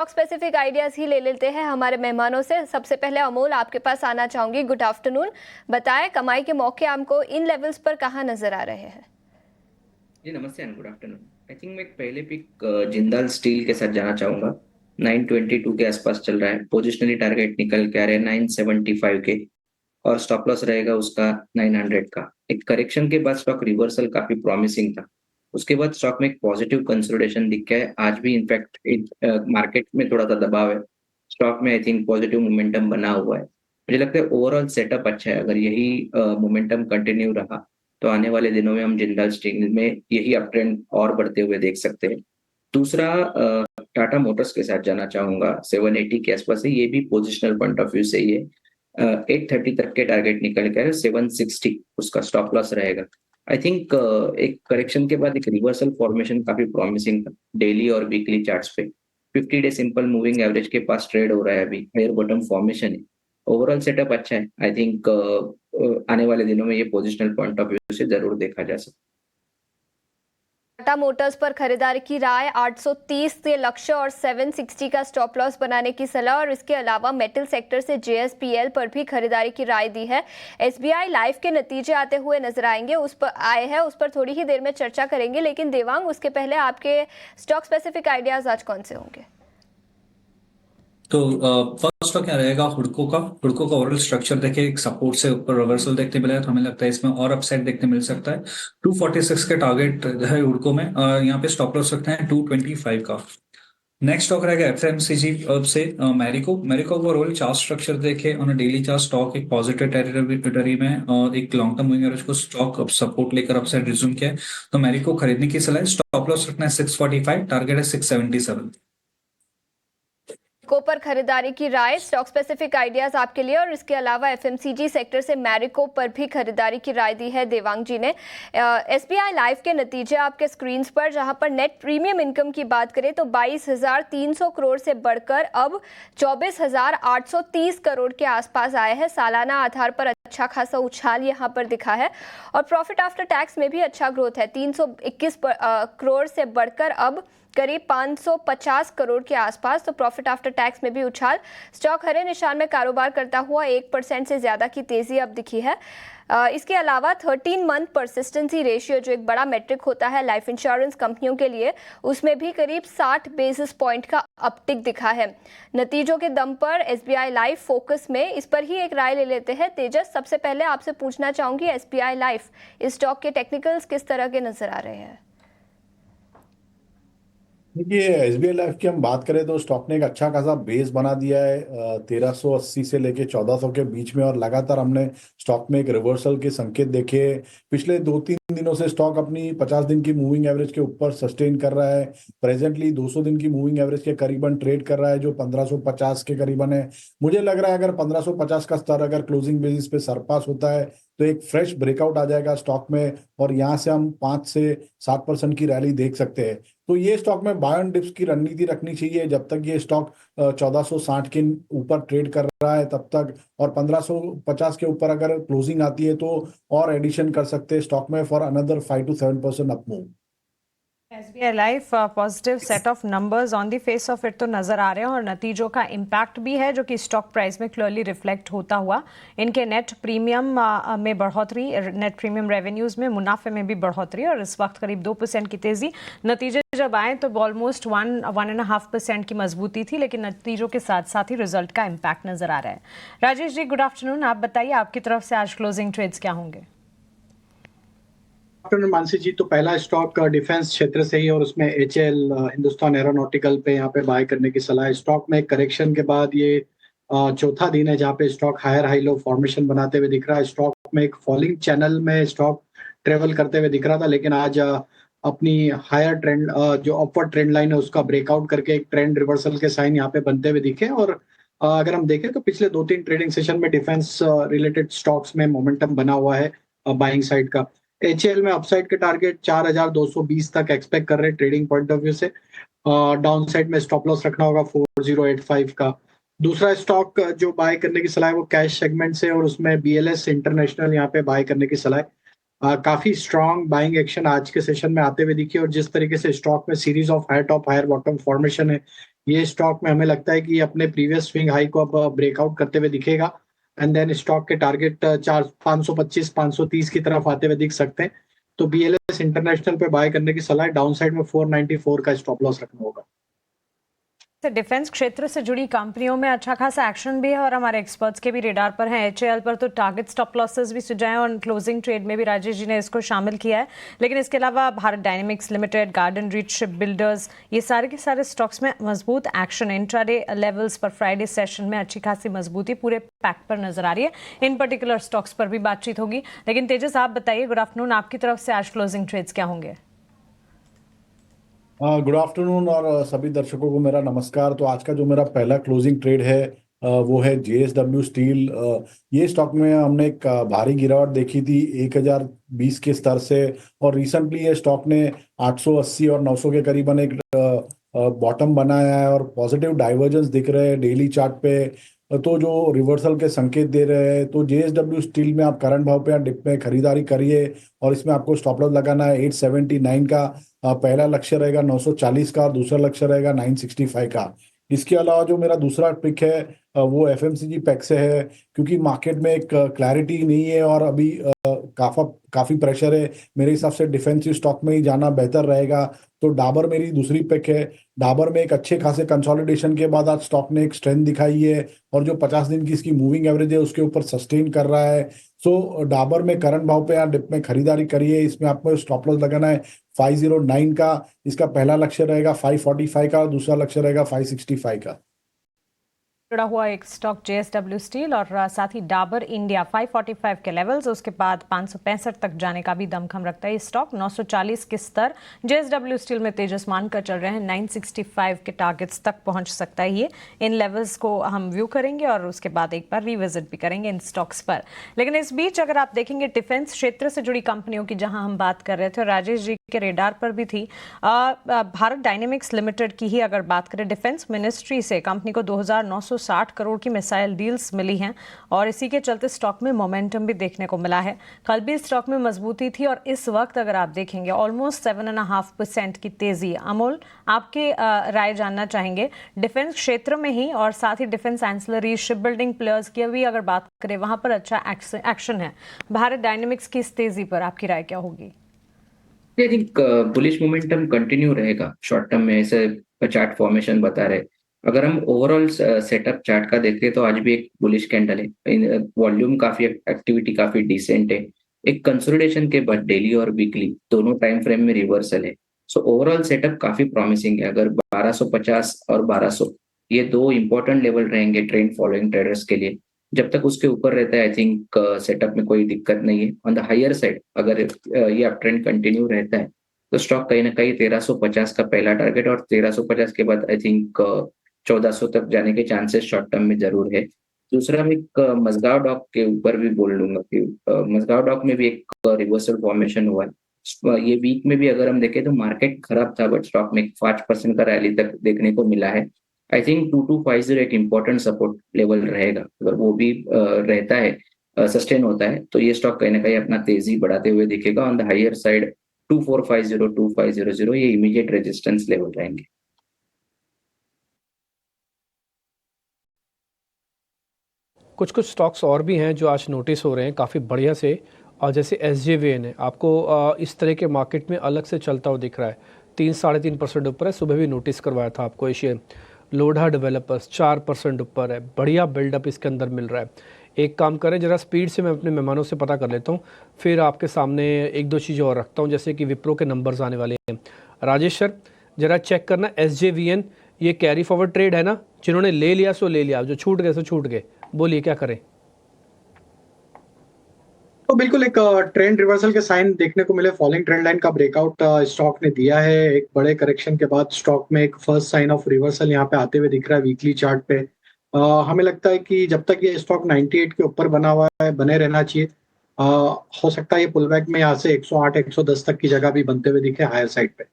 Stock specific ideas ही ले लेते हैं हमारे मेहमानों से। सबसे पहले अमोल, आपके पास आना चाहूंगी। Good afternoon. बताएं, कमाई के मौके आपको इन लेवल्स पर कहां नजर आ रहे हैं? जी नमस्ते and good afternoon. I think मैं एक पहले पिक जिंदाल स्टील के साथ जाना चाहूंगा। 922 के आसपास चल रहा है, पोजिशनली टारगेट निकल के आ रहे हैं 975 के, और स्टॉप लॉस रहेगा उसका 900 का। एक करेक्शन के बाद स्टॉक रिवर्सल काफी प्रॉमिसिंग था। उसके बाद स्टॉक में एक पॉजिटिव कंसोलिडेशन दिख गया है। आज भी इनफैक्ट मार्केट में थोड़ा सा दबाव है, स्टॉक में आई थिंक पॉजिटिव मोमेंटम बना हुआ है। मुझे लगता है ओवरऑल सेटअप अच्छा है। अगर यही मोमेंटम कंटिन्यू रहा तो आने वाले दिनों में हम जिंदाल स्टील में यही अप ट्रेंड और बढ़ते हुए देख सकते हैं। दूसरा, टाटा मोटर्स के साथ जाना चाहूंगा। 780 के आसपास है, ये भी पोजिशनल पॉइंट ऑफ व्यू से ही है। 830 तक के टारगेट निकल कर 760 उसका स्टॉप लॉस रहेगा। आई थिंक एक करेक्शन के बाद एक रिवर्सल फॉर्मेशन काफी प्रॉमिसिंग था डेली और वीकली चार्ट्स पे। 50 डे सिंपल मूविंग एवरेज के पास ट्रेड हो रहा है, अभी हायर बॉटम फॉर्मेशन है। ओवरऑल सेटअप अच्छा है। आई थिंक आने वाले दिनों में ये पोजिशनल पॉइंट ऑफ व्यू से जरूर देखा जा सकता टाटा मोटर्स पर खरीदारी की राय, 830 के लक्ष्य और 760 का स्टॉप लॉस बनाने की सलाह। और इसके अलावा मेटल सेक्टर से जेएसपीएल पर भी खरीदारी की राय दी है। एसबीआई लाइफ के नतीजे आते हुए नजर आएंगे, उस पर आए हैं, उस पर थोड़ी ही देर में चर्चा करेंगे। लेकिन देवांग, उसके पहले आपके स्टॉक स्पेसिफिक आइडियाज आज कौन से होंगे? तो फर्स्ट तो क्या रहेगा, हुडको का ओवरऑल स्ट्रक्चर देखे, एक सपोर्ट से ऊपर रिवर्सल देखने मिला है, तो हमें लगता है इसमें और अपसाइड देखने मिल सकता है। 246 के टारगेट है हुडको में, यहाँ पे स्टॉप लॉस रखते हैं 225 का। नेक्स्ट स्टॉक रहेगा एफएमसीजी से मैरिको का ओवरऑल चार्ट स्ट्रक्चर देखे, ऑन डेली चार्ट स्टॉक एक पॉजिटिव टेरिटरी में है और एक लॉन्ग टर्म मूविंग एवरेज को स्टॉक सपोर्ट लेकर अपसाइड रिज्यूम किया है। तो मैरिको खरीदने की सलाह है। स्टॉप लॉस रखना है 645, टारगेट है 677। को पर खरीदारी की राय, स्टॉक स्पेसिफिक आइडियाज आपके लिए। और इसके अलावा एफएमसीजी सेक्टर से मैरिको पर भी खरीदारी की राय दी है देवांग जी ने। एसबीआई लाइफ के नतीजे आपके स्क्रीन पर, जहां पर नेट प्रीमियम इनकम की बात करें तो 22,300 करोड़ से बढ़कर अब 24,830 करोड़ के आसपास आए हैं। सालाना आधार पर अच्छा खासा उछाल यहां पर दिखा है। और प्रॉफिट आफ्टर टैक्स में भी अच्छा ग्रोथ है, 321 करोड़ से बढ़कर अब करीब 550 करोड़ के आसपास। तो प्रॉफिट आफ्टर टैक्स में भी उछाल। स्टॉक हरे निशान में कारोबार करता हुआ 1% से ज्यादा की तेजी अब दिखी है। इसके अलावा 13 मंथ परसिस्टेंसी रेशियो, जो एक बड़ा मेट्रिक होता है लाइफ इंश्योरेंस कंपनियों के लिए, उसमें भी करीब 60 बेसिस पॉइंट का अपटिक दिखा है। नतीजों के दम पर एसबीआई लाइफ फोकस में, इस पर ही एक राय ले लेते हैं। तेजस, सबसे पहले आपसे पूछना चाहूंगी, एसबीआई लाइफ, इस स्टॉक के टेक्निकल्स किस तरह के नजर आ रहे हैं? देखिए, एसबीआई लाइफ की हम बात करें तो स्टॉक ने एक अच्छा खासा बेस बना दिया है 1380 से लेके 1400 के बीच में, और लगातार हमने स्टॉक में एक रिवर्सल के संकेत देखे। पिछले 2-3 दिनों से स्टॉक अपनी 50 दिन की मूविंग एवरेज के ऊपर सस्टेन कर रहा है। प्रेजेंटली 200 दिन की मूविंग एवरेज के करीबन ट्रेड कर रहा है, जो 1550 के करीबन है। मुझे लग रहा है अगर 1550 का स्तर अगर क्लोजिंग बेसिस पे सरपास होता है तो एक फ्रेश ब्रेकआउट आ जाएगा स्टॉक में, और यहाँ से हम 5 से 7% की रैली देख सकते हैं। तो ये स्टॉक में बाय ऑन डिप्स की रणनीति रखनी चाहिए जब तक ये स्टॉक 1460 के ऊपर ट्रेड कर रहा है तब तक, और 1550 के ऊपर अगर क्लोजिंग आती है तो और एडिशन कर सकते हैं स्टॉक में for another 5 to 7% up move. SBI life positive set of numbers on the face of it तो नजर आ रहे हैं, और नतीजों का इम्पैक्ट भी है जो कि स्टॉक प्राइस में क्लियरली रिफ्लेक्ट होता हुआ। इनके नेट प्रीमियम में बढ़ोतरी, नेट प्रीमियम रेवेन्यूज में, मुनाफे में भी बढ़ोतरी, और इस वक्त करीब 2% की तेजी। नतीजे जब आए तो ऑलमोस्ट 1.5% की मजबूती थी, लेकिन नतीजों के साथ साथ ही रिजल्ट का इम्पैक्ट नजर आ रहा है। Rajesh ji, good afternoon. आप बताइए, आपकी तरफ से आज क्लोजिंग ट्रेड्स क्या होंगे? आफ्टरनून मानसी जी, तो पहला स्टॉक डिफेंस क्षेत्र से ही, और उसमें एचएएल हिंदुस्तान एरोनॉटिकल पे यहाँ पे बाय करने की सलाह है। स्टॉक में करेक्शन के बाद ये चौथा दिन है जहाँ पे stock higher high low formation बनाते हुए दिख रहा है। स्टॉक में एक फॉलिंग चैनल में स्टॉक ट्रेवल करते हुए दिख रहा था, लेकिन आज अपनी हायर ट्रेंड, जो अपवर्ड ट्रेंड लाइन है उसका ब्रेकआउट करके एक ट्रेंड रिवर्सल के साइन यहाँ पे बनते हुए दिखे। और अगर हम देखें तो पिछले 2-3 ट्रेडिंग सेशन में डिफेंस रिलेटेड स्टॉक्स में मोमेंटम बना हुआ है बाइंग साइड का। एचएल में अपसाइड के टारगेट 4220 तक एक्सपेक्ट कर रहे हैं ट्रेडिंग पॉइंट ऑफ व्यू से। डाउन साइड में स्टॉप लॉस रखना होगा 4085 का। दूसरा स्टॉक जो बाय करने की सलाह है वो कैश सेगमेंट से, और उसमें बीएलएस इंटरनेशनल यहाँ पे बाय करने की सलाह है। काफी स्ट्रांग बाइंग एक्शन आज के सेशन में आते हुए दिखी, और जिस तरीके से स्टॉक में series of higher top higher bottom formation है, ये स्टॉक में हमें लगता है कि अपने प्रीवियस स्विंग हाई को अब ब्रेकआउट करते हुए दिखेगा एंड देन स्टॉक के टारगेट 525 530 की तरफ आते हुए दिख सकते हैं। तो BLS इंटरनेशनल पे बाय करने की सलाह है। डाउन साइड में 494 का स्टॉप लॉस रखना होगा। डिफेंस क्षेत्र से जुड़ी कंपनियों में अच्छा खासा एक्शन भी है और हमारे एक्सपर्ट्स के भी रेडार पर हैं। HAL पर तो टारगेट स्टॉप लॉसेस भी सुझाए और क्लोजिंग ट्रेड में भी राजेश जी ने इसको शामिल किया है। लेकिन इसके अलावा Bharat dynamics limited, garden reach ship builders, ये सारे के सारे स्टॉक्स में मजबूत एक्शन इंट्राडे लेवल्स पर फ्राइडे सेशन में अच्छी खासी मजबूती पूरे पैक पर नजर आ रही है। इन पर्टिकुलर स्टॉक्स पर भी बातचीत होगी। लेकिन तेजस, आप बताइए, गुड आफ्टरनून, आपकी तरफ से आज क्लोजिंग ट्रेड्स क्या होंगे? गुड आफ्टरनून और सभी दर्शकों को मेरा नमस्कार। तो आज का जो मेरा पहला क्लोजिंग ट्रेड है वो है JSW स्टील। ये स्टॉक में हमने एक भारी गिरावट देखी थी 1020 के स्तर से, और रिसेंटली ये स्टॉक ने 880 और 900 के करीबन एक बॉटम बनाया है और पॉजिटिव डाइवर्जेंस दिख रहे हैं डेली चार्ट पे। तो जो रिवर्सल के संकेत दे रहे हैं, तो JSW स्टील में आप करंट भाव पे या डिप में खरीदारी करिए और इसमें आपको स्टॉप लॉस लगाना है 879 का। पहला लक्ष्य रहेगा 940 का और दूसरा लक्ष्य रहेगा 965 का। इसके अलावा जो मेरा दूसरा पिक है वो FMCG पैक से है, क्योंकि मार्केट में एक क्लैरिटी नहीं है और अभी काफी प्रेशर है। मेरे हिसाब से डिफेंसिव स्टॉक में ही जाना बेहतर रहेगा। तो डाबर मेरी दूसरी पिक है। डाबर में एक अच्छे खासे कंसोलिडेशन के बाद आज स्टॉक ने एक स्ट्रेंथ दिखाई है और जो 50 दिन की इसकी मूविंग एवरेज है उसके ऊपर सस्टेन कर रहा है। सो डाबर में करंट भाव पे या डिप में खरीदारी करिए। इसमें आपको स्टॉप लॉस लगाना है 509 का। इसका पहला लक्ष्य रहेगा 545 का और दूसरा लक्ष्य रहेगा 565 का। जुड़ा हुआ एक स्टॉक JSW स्टील और साथ ही डाबर इंडिया 545 के लेवल्स, उसके बाद 565 तक जाने का भी दमखम रखता है ये स्टॉक। 940 के स्तर JSW स्टील में तेजस मानकर चल रहे हैं। 965 के टारगेट्स तक पहुंच सकता है ये। इन लेवल्स को हम व्यू करेंगे और उसके बाद एक बार रिविजिट भी करेंगे इन स्टॉक्स पर। लेकिन इस बीच अगर आप देखेंगे डिफेंस क्षेत्र से जुड़ी कंपनियों की जहां हम बात कर रहे थे, राजेश जी के रेडार पर भी थी, भारत डायनेमिक्स लिमिटेड की ही अगर बात करें, डिफेंस मिनिस्ट्री से कंपनी को 2960 करोड़ की मिसाइल डील्स मिली हैं और इसी के चलते स्टॉक में मोमेंटम भी देखने को मिला है। कल भी स्टॉक में मजबूती थी और इस वक्त अगर आप देखेंगे ऑलमोस्ट 7.5% की तेजी। अमोल, आपकी राय जानना चाहेंगे डिफेंस क्षेत्र में ही और साथ ही defence ancillary ship building players की भी अगर बात करें, वहां पर अच्छा एक्शन है। भारत डायनेमिक्स की इस तेजी पर आपकी राय क्या होगी? I think bullish momentum continue रहेगा शॉर्ट टर्म में, ऐसे चार्ट फॉर्मेशन बता रहे। अगर हम ओवरऑल सेटअप चार्ट का देखते तो आज भी एक बुलिश कैंडल है। वॉल्यूम काफी, एक्टिविटी काफी डिसेंट है। एक कंसोलिडेशन के बाद डेली और वीकली दोनों टाइम फ्रेम में रिवर्सल है। सो ओवरऑल सेटअप काफी प्रॉमिसिंग है। अगर 1250 और 1200 ये दो इंपॉर्टेंट लेवल रहेंगे ट्रेंड फॉलोइंग ट्रेडर्स के लिए। जब तक उसके ऊपर रहता है आई थिंक सेटअप में कोई दिक्कत नहीं है। ऑन द हायर साइड अगर ये अप ट्रेंड कंटिन्यू रहता है तो स्टॉक कहीं ना कहीं 1350 का पहला टारगेट और 1350 के बाद आई थिंक 1400 तक जाने के चांसेस शॉर्ट टर्म में जरूर है। दूसरा मैं एक मजगांव डॉक के ऊपर भी बोल लूंगा कि मजगांव डॉक में भी एक रिवर्सल फॉर्मेशन हुआ है। ये वीक में भी अगर हम देखें तो मार्केट खराब था बट स्टॉक में 5% का रैली तक देखने को मिला है। आई थिंक 2250 एक इम्पोर्टेंट सपोर्ट लेवल रहेगा। अगर वो भी रहता है, सस्टेन होता है, तो ये स्टॉक कहीं ना कहीं अपना तेजी बढ़ाते हुए दिखेगा। ऑन द हायर साइड 2450 2500 ये इमीडिएट रेजिस्टेंस लेवल रहेंगे। कुछ स्टॉक्स और भी हैं जो आज नोटिस हो रहे हैं काफ़ी बढ़िया से, और जैसे SJVN है, आपको इस तरह के मार्केट में अलग से चलता हुआ दिख रहा है। 3-3.5% ऊपर है। सुबह भी नोटिस करवाया था आपको एशियन। लोढ़ा डेवलपर्स 4% ऊपर है। बढ़िया बिल्डअप इसके अंदर मिल रहा है। एक काम करें, ज़रा स्पीड से मैं अपने मेहमानों से पता कर लेता हूँ, फिर आपके सामने एक दो चीज़ें और रखता हूँ, जैसे कि विप्रो के नंबर्स आने वाले हैं। राजेश सर, ज़रा चेक करना SJVN ये कैरी फॉरवर्ड ट्रेड है ना? जिन्होंने ले लिया सो ले लिया, जो छूट गए सो छूट गए। बोलिए क्या करें? तो बिल्कुल एक ट्रेंड रिवर्सल के साइन देखने को मिले। फॉलिंग ट्रेंड लाइन का ब्रेकआउट स्टॉक ने दिया है। एक बड़े करेक्शन के बाद स्टॉक में एक फर्स्ट साइन ऑफ रिवर्सल यहाँ पे आते हुए दिख रहा है वीकली चार्ट पे। हमें लगता है कि जब तक ये स्टॉक 98 के ऊपर बना हुआ है, बने रहना चाहिए। हो सकता है ये पुलबैक में यहाँ से 108 110 तक की जगह भी बनते हुए दिखे हायर साइड पे।